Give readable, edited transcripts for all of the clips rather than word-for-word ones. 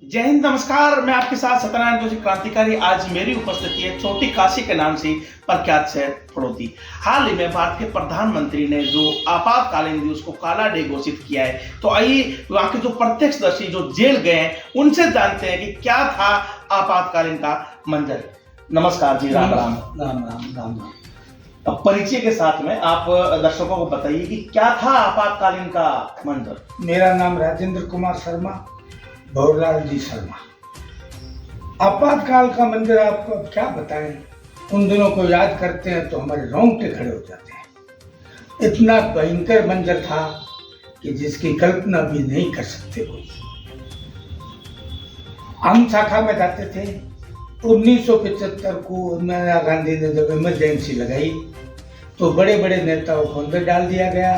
जय हिंद, नमस्कार। मैं आपके साथ सत्यनारायण जोशी क्रांतिकारी। आज मेरी उपस्थिति है छोटी काशी के नाम से प्रख्यात शहर फड़ौती। हाल ही में भारत के प्रधानमंत्री ने जो आपातकालीन दिवस को काला डे घोषित किया है, तो आइए वहां के जो प्रत्यक्षदर्शी जो जेल गए हैं उनसे जानते हैं कि क्या था आपातकालीन का मंजर। नमस्कार जी, राम राम। राम राम राम राम। अब परिचय के साथ में आप दर्शकों को बताइए कि क्या था आपातकालीन का मंजर। मेरा नाम राजेंद्र कुमार शर्मा, भवरलाल जी शर्मा। आपातकाल का मंदिर आपको अब क्या बताएं, उन दिनों को याद करते हैं तो हमारे रोंगटे खड़े हो जाते हैं। इतना भयंकर मंजर था कि जिसकी कल्पना भी नहीं कर सकते कोई। हम शाखा में जाते थे। 1975 को इंदिरा गांधी ने जब इमरजेंसी लगाई तो बड़े बड़े नेताओं को अंदर डाल दिया गया,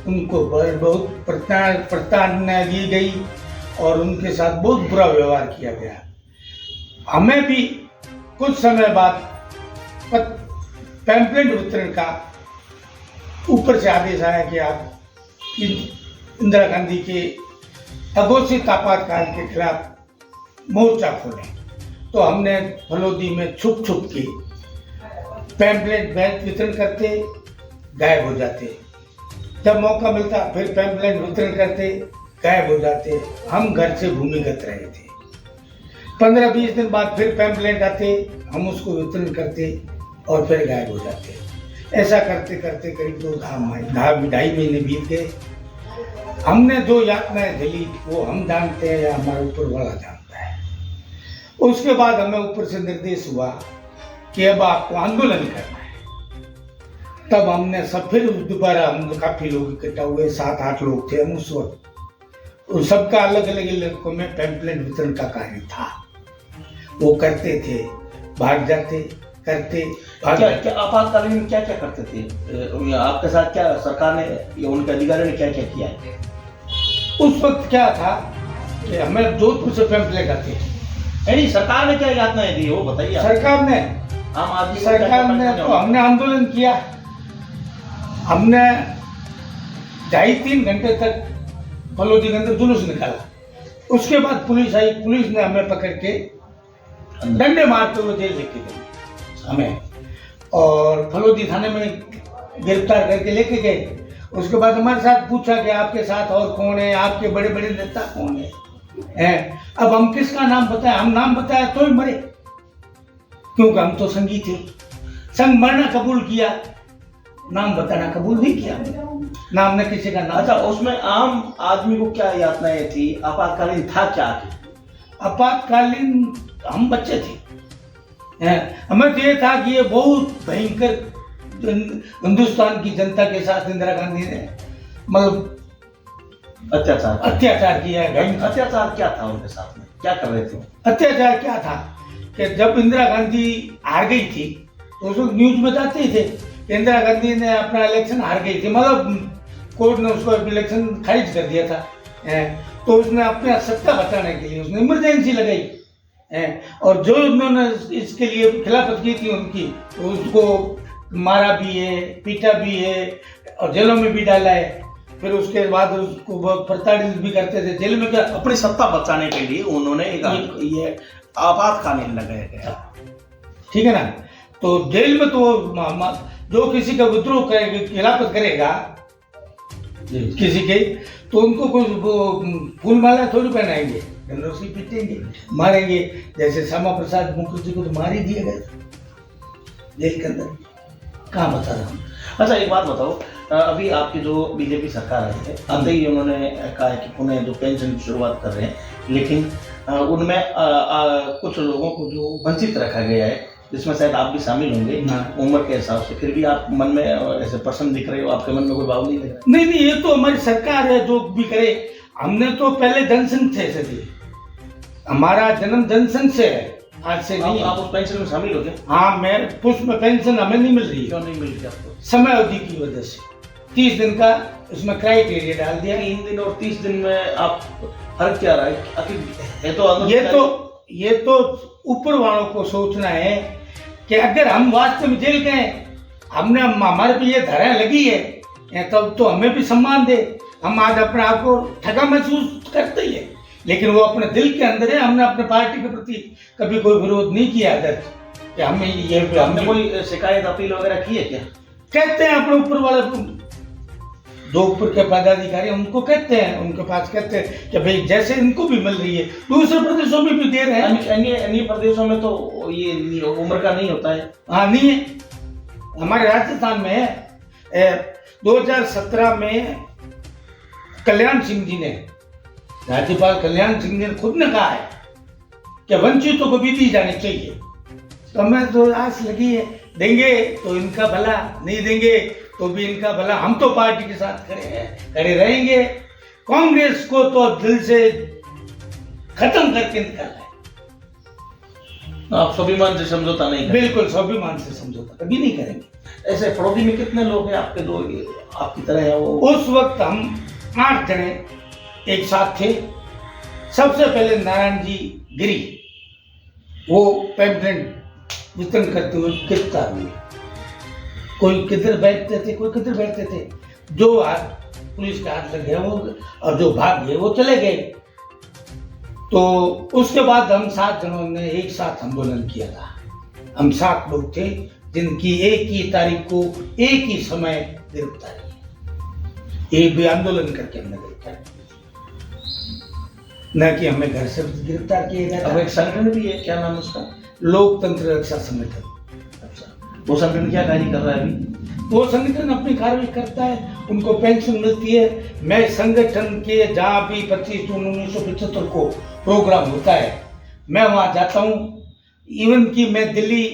उनको बहुत प्रताड़ना दी गई और उनके साथ बहुत बुरा व्यवहार किया गया। हमें भी कुछ समय बाद पैम्पलेट वितरण का ऊपर से आदेश आया कि आप इंदिरा गांधी के अघोषित आपातकाल के खिलाफ मोर्चा खोलें। तो हमने फलोदी में छुप छुप के पैम्पलेट बैच वितरण करते, गायब हो जाते। जब मौका मिलता फिर पैम्पलेट वितरण करते, गायब हो जाते। हम घर से भूमिगत रहे थे। 15-20 दिन बाद फिर पैम्पलेट आते, हम उसको वितरण करते और फिर गायब हो जाते। ऐसा करते करते करीब 2.5 महीने बीत गए। हमने जो यातनाएं झेली वो हम जानते हैं या हमारा ऊपर वाला जानता है। उसके बाद हमें ऊपर से निर्देश हुआ कि अब आपको आंदोलन करना है। तब हमने सब फिर दोबारा हम काफी लोग इकट्ठा हुए, 7-8 लोग थे हम उस वक्त। उन सबका अलग अलग इलाकों में पैम्पलेट वितरण का कार्य था। वो करते थे, भाग जाते, करते भाग जाते। क्या आपातकालीन में क्या क्या करते थे आपके साथ? क्या सरकार ने या उनके अधिकारियों ने क्या क्या किया है? उस वक्त क्या था कि हमें जोधपुर से पैम्पलेट आते। नहीं, सरकार ने क्या यातनाएं दी वो बताइए। सरकार ने आम आदमी सरकार ने तो हमने आंदोलन किया। हमने 2.5-3 घंटे तक फलोदी के अंदर जुलूस निकाला। उसके बाद पुलिस आई। पुलिस ने हमें पकड़ के डंडे मारते हुए जेल लेके गए हमें, और फलोदी थाने में गिरफ्तार करके लेके गए। उसके बाद हमारे साथ पूछा कि आपके साथ और कौन है, आपके बड़े बड़े नेता कौन है। अब हम किसका नाम बताएं? हम नाम बताया तो ही मरे, क्योंकि हम तो संगी थे। संग मरना कबूल किया, नाम बताना कबूल नहीं किया। नाम ने किसी का नाम। अच्छा, उसमें आम आदमी को क्या यातनाएं थी? आपातकालीन था क्या? आपातकालीन हम बच्चे थे। हमें तो ये था कि ये बहुत भयंकर हिंदुस्तान की जनता के साथ इंदिरा गांधी ने मतलब अत्याचार किया है। अत्याचार क्या था उनके साथ में? क्या कर रहे थे? अत्याचार क्या था कि जब इंदिरा गांधी हार गई थी तो उस वक्त न्यूज में जाते ही थे कि इंदिरा गांधी ने अपना इलेक्शन हार गई थी, मतलब कोर्ट ने उसको इलेक्शन खारिज कर दिया था। तो उसने अपना सत्ता बचाने के लिए उसने इमरजेंसी लगाई। और जो उन्होंने इसके लिए खिलाफत की थी उनकी, तो उसको मारा भी है, पीटा भी है और जेलों में भी डाला है। फिर उसके बाद उसको बहुत प्रताड़ित भी करते थे जेल में। क्या अपनी सत्ता बचाने के लिए उन्होंने ये आपातकालीन लगाया गया, ठीक है ना। तो जेल में तो जो किसी का विद्रोह करेगा, खिलाफत करेगा किसी के, तो उनको कुछ फूल माला थोड़ी पहनाएंगे, डंडों से पीटेंगे, मारेंगे। जैसे श्यामा प्रसाद मुखर्जी को तो मार ही दिया गया जेल के अंदर। कहाँ बता रहा हूँ। अच्छा, एक बात बताओ, अभी आपकी जो बीजेपी सरकार आई है, आते ही उन्होंने कहा है कि उन्हें जो पेंशन की शुरुआत कर रहे हैं, लेकिन उनमें कुछ लोगों को जो वंचित रखा गया है, जिसमें शायद आप भी शामिल होंगे उम्र के हिसाब से, फिर भी आप मन में ऐसे प्रसन्न दिख रहे हो, आपके मन में कोई भाव नहीं लग रहा? नहीं, ये तो हमारी सरकार है जो भी करे। हमने तो पहले जनसंघ से दी, हमारा जन्म जनसंघ से है, आज से नहीं। आप उस पेंशन में शामिल हो गए? हाँ, मैं पुष्प में पेंशन हमें नहीं मिल रही। क्यों नहीं मिल रही आपको? समय अवधि की वजह से 30 दिन का उसमें क्राइटेरिया डाल दिया। 3 दिन और 30 दिन में आप फर्क क्या रहा है? ये तो ऊपर वालों को सोचना है कि अगर हम वास्तव में जेल गए, हमने हमारे पे ये धारा लगी है, तब तो हमें भी सम्मान दे। हम आज अपने आप को ठगा महसूस करते ही है, लेकिन वो अपने दिल के अंदर है। हमने अपने पार्टी के प्रति कभी कोई विरोध नहीं किया अध्यक्ष कि हमें ये हमने कोई शिकायत अपील वगैरह की है क्या? कहते हैं अपने ऊपर वाले जो ऊपर के पदाधिकारी उनको कहते हैं, उनके पास कहते हैं कि भाई जैसे इनको भी मिल रही है दूसरे प्रदेशों में भी दे रहे हैं। अन्य प्रदेशों में तो ये उम्र का नहीं होता है। हाँ नहीं है, हमारे राजस्थान में है। 2017 में कल्याण सिंह जी ने, राज्यपाल कल्याण सिंह ने खुद ने कहा है कि वंचितों को भी दी जानी चाहिए। तो हमें तो आस लगी है, देंगे तो इनका भला, नहीं देंगे तो भी इनका भला। हम तो पार्टी के साथ खड़े हैं, खड़े रहेंगे। कांग्रेस को तो दिल से खत्म करके निकालना है। आप स्वाभिमान से समझौता नहीं करेंगे? बिल्कुल स्वाभिमान से समझौता कभी नहीं करेंगे। ऐसे फड़ौदी में कितने लोग हैं आपके दो आपकी तरह है वो? उस वक्त हम 8 जने एक साथ थे। सबसे पहले नारायण जी गिरी, वो पैम्फलेट वितरण करते हुए गिरफ्तार हुए। कोई किधर बैठते थे, कोई किधर बैठते थे। जो पुलिस के हाथ लग गया वो, और जो भाग गए वो चले गए। तो उसके बाद हम 7 जनों ने एक साथ आंदोलन किया था। हम 7 लोग थे जिनकी एक ही तारीख को एक ही समय गिरफ्तारी, एक भी आंदोलन करके हमने गिरफ्तार न कि हमें घर से गिरफ्तार किया गया। अब एक संगठन भी है, क्या नाम उसका? लोकतंत्र रक्षा संगठन। वो संगठन क्या कार्य कर रहा है अभी? वो संगठन अपनी कार्रवाई करता है, उनको पेंशन मिलती है। मैं संगठन के जहाँ भी 25 जून 1975 को प्रोग्राम होता है मैं वहाँ जाता हूँ। इवन कि मैं दिल्ली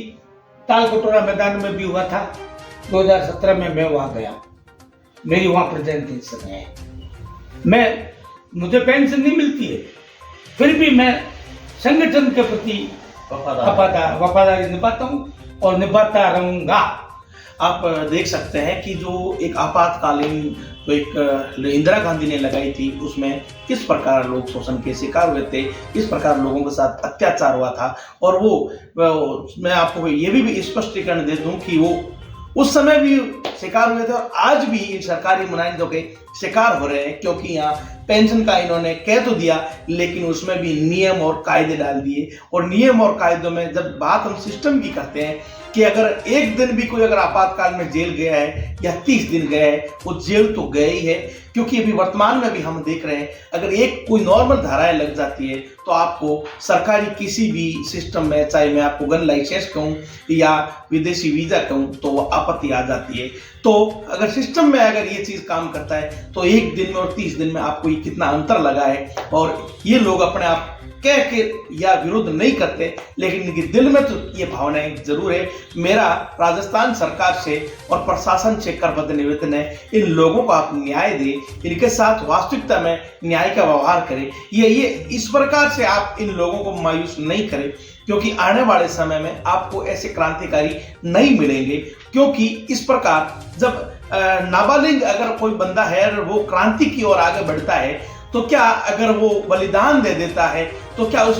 तालकटोरा मैदान में भी हुआ था 2017 में, मैं वहाँ गया, मेरी वहाँ प्रेजेंटेशन है। मुझे पेंशन नहीं मिलती है, फिर भी मैं संगठन के प्रति वफादारी निभाता हूँ और निभाता रहूंगा। आप देख सकते हैं कि जो एक आपातकालीन जो एक इंदिरा गांधी ने लगाई थी उसमें किस प्रकार लोग शोषण के शिकार हुए थे, किस प्रकार लोगों के साथ अत्याचार हुआ था। और वो मैं आपको ये भी स्पष्टीकरण दे दूं कि वो उस समय भी शिकार हुए थे और आज भी इन सरकारी नुमाइंदों के शिकार हो रहे हैं, क्योंकि यहाँ पेंशन का इन्होंने कह तो दिया लेकिन उसमें भी नियम और कायदे डाल दिए। और नियम और कायदों में जब बात हम सिस्टम की करते हैं कि अगर एक दिन भी कोई अगर आपातकाल में जेल गया है या 30 दिन गया है, वो जेल तो गया ही है। क्योंकि अभी वर्तमान में भी हम देख रहे हैं अगर एक कोई नॉर्मल धाराएं लग जाती है तो आपको सरकारी किसी भी सिस्टम में, चाहे मैं आपको गन लाइसेंस कहूँ या विदेशी वीजा कहूँ, तो वो आपत्ति आ जाती है। तो अगर सिस्टम में अगर ये चीज काम करता है तो एक दिन में और 30 दिन में आपको ये कितना अंतर लगा है। और ये लोग अपने आप कह के या विरोध नहीं करते, लेकिन इनके दिल में तो ये भावनाएं जरूर है। मेरा राजस्थान सरकार से और प्रशासन से करबद्ध निवेदन है, इन लोगों को आप न्याय दें, इनके साथ वास्तविकता में न्याय का व्यवहार करें। ये इस प्रकार से आप इन लोगों को मायूस नहीं करें, क्योंकि आने वाले समय में आपको ऐसे क्रांतिकारी नहीं मिलेंगे। क्योंकि इस प्रकार जब नाबालिग अगर कोई बंदा है और वो क्रांति की ओर आगे बढ़ता है तो क्या अगर वो बलिदान दे देता है तो क्या उस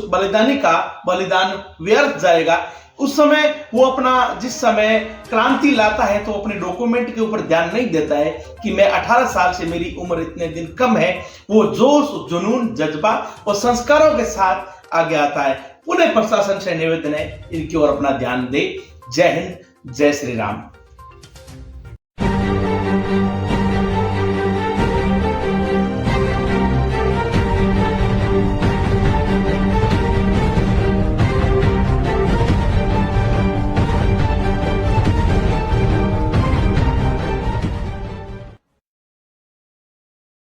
बलिदानी का बलिदान व्यर्थ जाएगा? उस समय वो अपना जिस समय क्रांति लाता है तो अपने डॉक्यूमेंट के ऊपर ध्यान नहीं देता है कि मैं 18 साल से मेरी उम्र इतने दिन कम है। वो जोश, जुनून, जज्बा और संस्कारों के साथ आगे आता है। पुनः प्रशासन से निवेदन है इनकी ओर अपना ध्यान दे। जय हिंद, जय श्री राम।